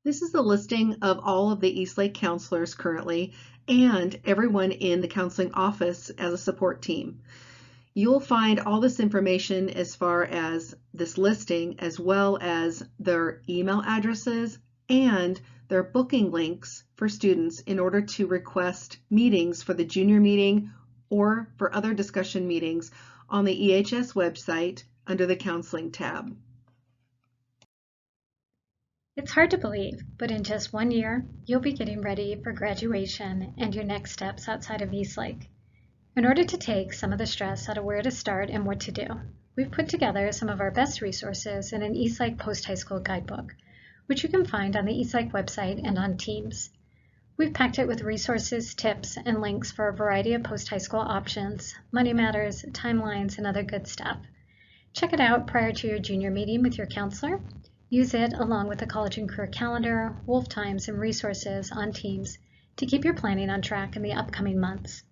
This is the listing of all of the Eastlake counselors currently and everyone in the counseling office as a support team. You'll find all this information as far as this listing, as well as their email addresses and their booking links for students in order to request meetings for the junior meeting or for other discussion meetings on the EHS website under the Counseling tab. It's hard to believe, but in just 1 year, you'll be getting ready for graduation and your next steps outside of Eastlake. In order to take some of the stress out of where to start and what to do, we've put together some of our best resources in an Eastlake post-high school guidebook, which you can find on the Eastlake website and on Teams. We've packed it with resources, tips, and links for a variety of post-high school options, money matters, timelines, and other good stuff. Check it out prior to your junior meeting with your counselor. Use it along with the college and career calendar, Wolf Times, and resources on Teams to keep your planning on track in the upcoming months.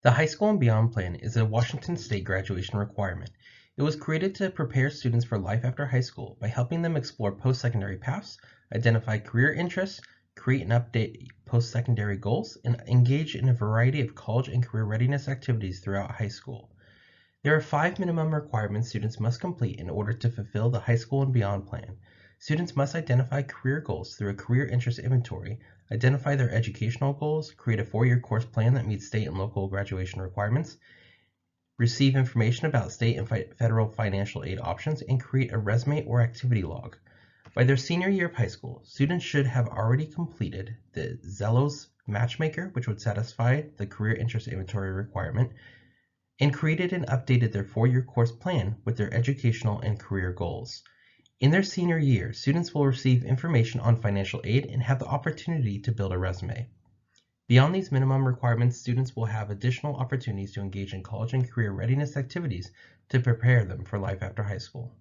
The High School and Beyond Plan is a Washington State graduation requirement. It was created to prepare students for life after high school by helping them explore post-secondary paths, identify career interests, create and update post-secondary goals, and engage in a variety of college and career readiness activities throughout high school. There are 5 minimum requirements students must complete in order to fulfill the High School and Beyond Plan. Students must identify career goals through a career interest inventory, identify their educational goals, create a 4-year course plan that meets state and local graduation requirements, receive information about state and federal financial aid options, and create a resume or activity log. By their senior year of high school, students should have already completed the Zellos Matchmaker, which would satisfy the career interest inventory requirement, and created and updated their 4-year course plan with their educational and career goals. In their senior year, students will receive information on financial aid and have the opportunity to build a resume. Beyond these minimum requirements, students will have additional opportunities to engage in college and career readiness activities to prepare them for life after high school.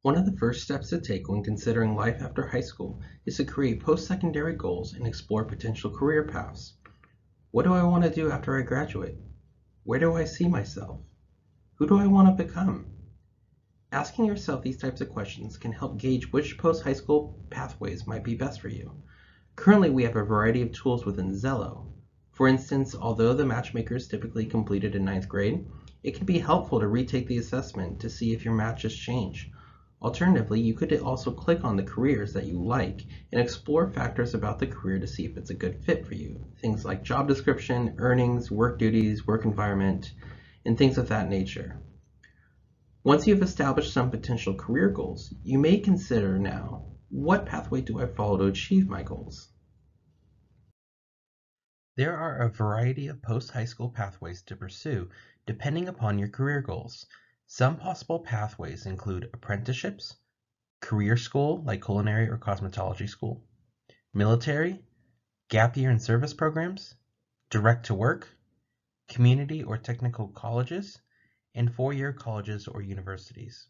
One of the first steps to take when considering life after high school is to create post-secondary goals and explore potential career paths. What do I want to do after I graduate? Where do I see myself? Who do I want to become? Asking yourself these types of questions can help gauge which post-high school pathways might be best for you. Currently, we have a variety of tools within Zello. For instance, although the matchmaker is typically completed in 9th grade, it can be helpful to retake the assessment to see if your matches change. Alternatively, you could also click on the careers that you like and explore factors about the career to see if it's a good fit for you. Things like job description, earnings, work duties, work environment, and things of that nature. Once you've established some potential career goals, you may consider now, what pathway do I follow to achieve my goals? There are a variety of post-high school pathways to pursue depending upon your career goals. Some possible pathways include apprenticeships, career school like culinary or cosmetology school, military, gap year and service programs, direct to work, community or technical colleges, and 4-year colleges or universities.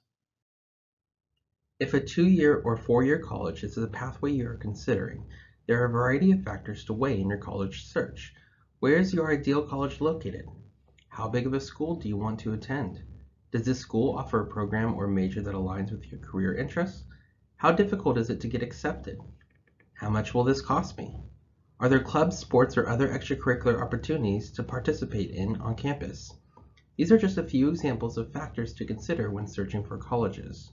If a 2-year or 4-year college is the pathway you are considering, there are a variety of factors to weigh in your college search. Where is your ideal college located? How big of a school do you want to attend? Does this school offer a program or major that aligns with your career interests? How difficult is it to get accepted? How much will this cost me? Are there clubs, sports, or other extracurricular opportunities to participate in on campus? These are just a few examples of factors to consider when searching for colleges.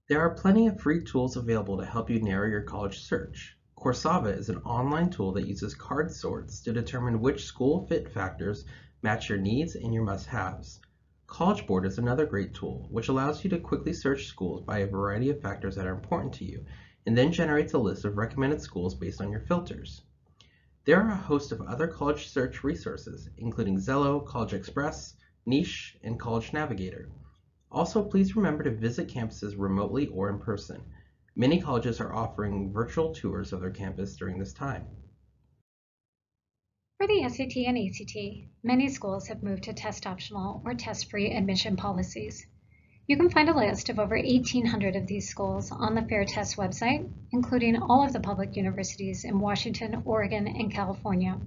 There are plenty of free tools available to help you narrow your college search. Coursava is an online tool that uses card sorts to determine which school fit factors match your needs and your must-haves. College Board is another great tool, which allows you to quickly search schools by a variety of factors that are important to you, and then generates a list of recommended schools based on your filters. There are a host of other college search resources, including Zello, College Express, Niche, and College Navigator. Also, please remember to visit campuses remotely or in person. Many colleges are offering virtual tours of their campus during this time. For the SAT and ACT, many schools have moved to test optional or test-free admission policies. You can find a list of over 1,800 of these schools on the Fair Test website, including all of the public universities in Washington, Oregon, and California.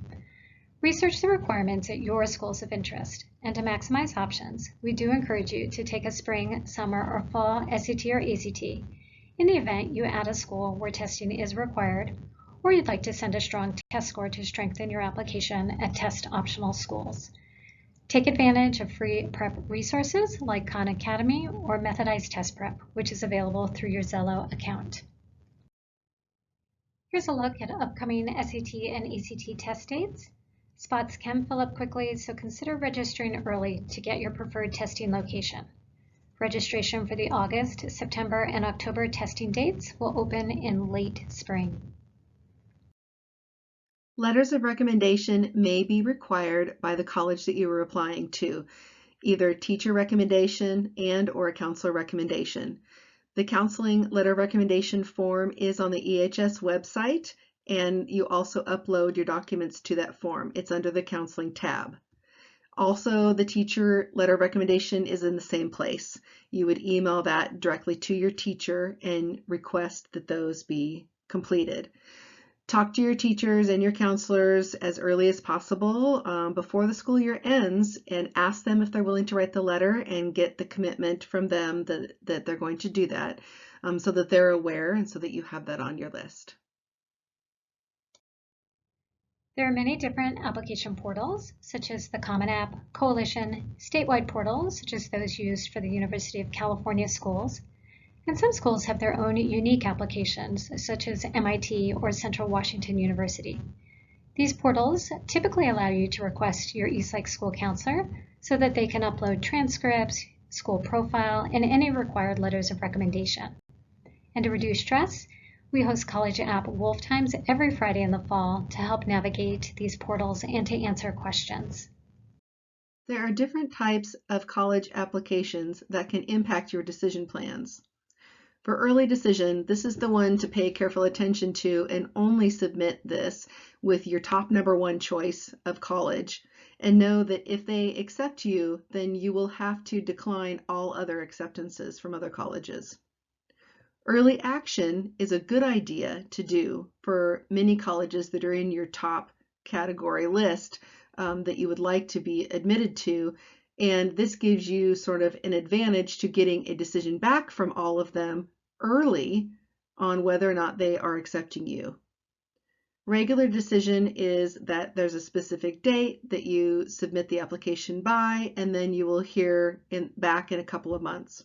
Research the requirements at your schools of interest, and to maximize options, we do encourage you to take a spring, summer, or fall SAT or ACT in the event you add a school where testing is required, or you'd like to send a strong test score to strengthen your application at test-optional schools. Take advantage of free prep resources like Khan Academy or Methodized Test Prep, which is available through your Zello account. Here's a look at upcoming SAT and ACT test dates. Spots can fill up quickly, so consider registering early to get your preferred testing location. Registration for the August, September, and October testing dates will open in late spring. Letters of recommendation may be required by the college that you are applying to, either teacher recommendation and/or a counselor recommendation. The counseling letter recommendation form is on the EHS website, and you also upload your documents to that form. It's under the counseling tab. Also, the teacher letter recommendation is in the same place. You would email that directly to your teacher and request that those be completed. Talk to your teachers and your counselors as early as possible before the school year ends, and ask them if they're willing to write the letter and get the commitment from them that they're going to do that, so that they're aware and so that you have that on your list. There are many different application portals, such as the Common App, Coalition, statewide portals, such as those used for the University of California schools, and some schools have their own unique applications, such as MIT or Central Washington University. These portals typically allow you to request your Eastlake school counselor so that they can upload transcripts, school profile, and any required letters of recommendation. And to reduce stress, we host College App Wolf Times every Friday in the fall to help navigate these portals and to answer questions. There are different types of college applications that can impact your decision plans. For early decision, this is the one to pay careful attention to and only submit this with your top #1 choice of college, and know that if they accept you, then you will have to decline all other acceptances from other colleges. Early action is a good idea to do for many colleges that are in your top category list that you would like to be admitted to, and this gives you sort of an advantage to getting a decision back from all of them early on whether or not they are accepting you. Regular decision is that there's a specific date that you submit the application by, and then you will hear back in a couple of months.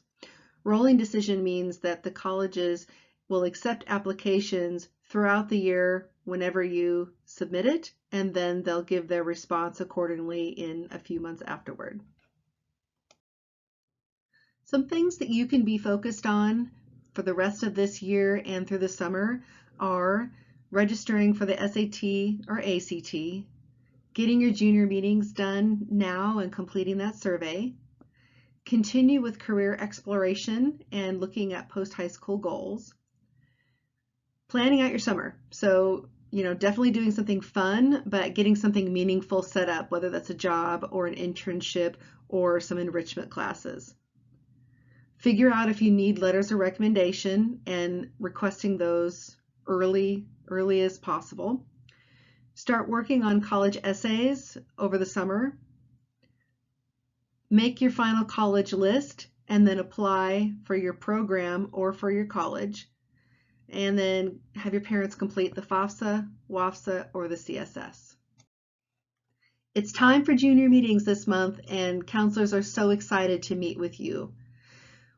Rolling decision means that the colleges will accept applications throughout the year whenever you submit it, and then they'll give their response accordingly in a few months afterward. Some things that you can be focused on for the rest of this year and through the summer are registering for the SAT or ACT, getting your junior meetings done now and completing that survey, continue with career exploration and looking at post-high school goals, planning out your summer. So, definitely doing something fun, but getting something meaningful set up, whether that's a job or an internship or some enrichment classes. Figure out if you need letters of recommendation and requesting those early as possible. Start working on college essays over the summer. Make your final college list and then apply for your program or for your college. And then have your parents complete the FAFSA, WAFSA, or the CSS. It's time for junior meetings this month, and counselors are so excited to meet with you.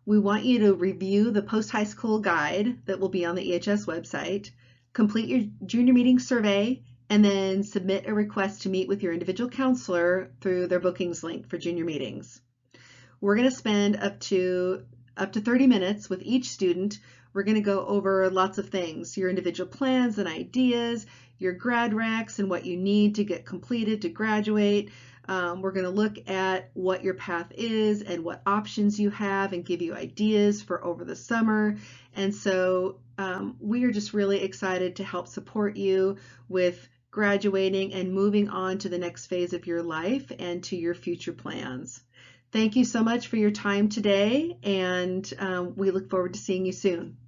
We want you to review the post-high school guide that will be on the EHS website, complete your junior meeting survey, and then submit a request to meet with your individual counselor through their bookings link for junior meetings. We're going to spend up to 30 minutes with each student. We're going to go over lots of things, your individual plans and ideas, your grad recs and what you need to get completed to graduate. We're going to look at what your path is and what options you have and give you ideas for over the summer. And so we are just really excited to help support you with graduating and moving on to the next phase of your life and to your future plans. Thank you so much for your time today, and we look forward to seeing you soon.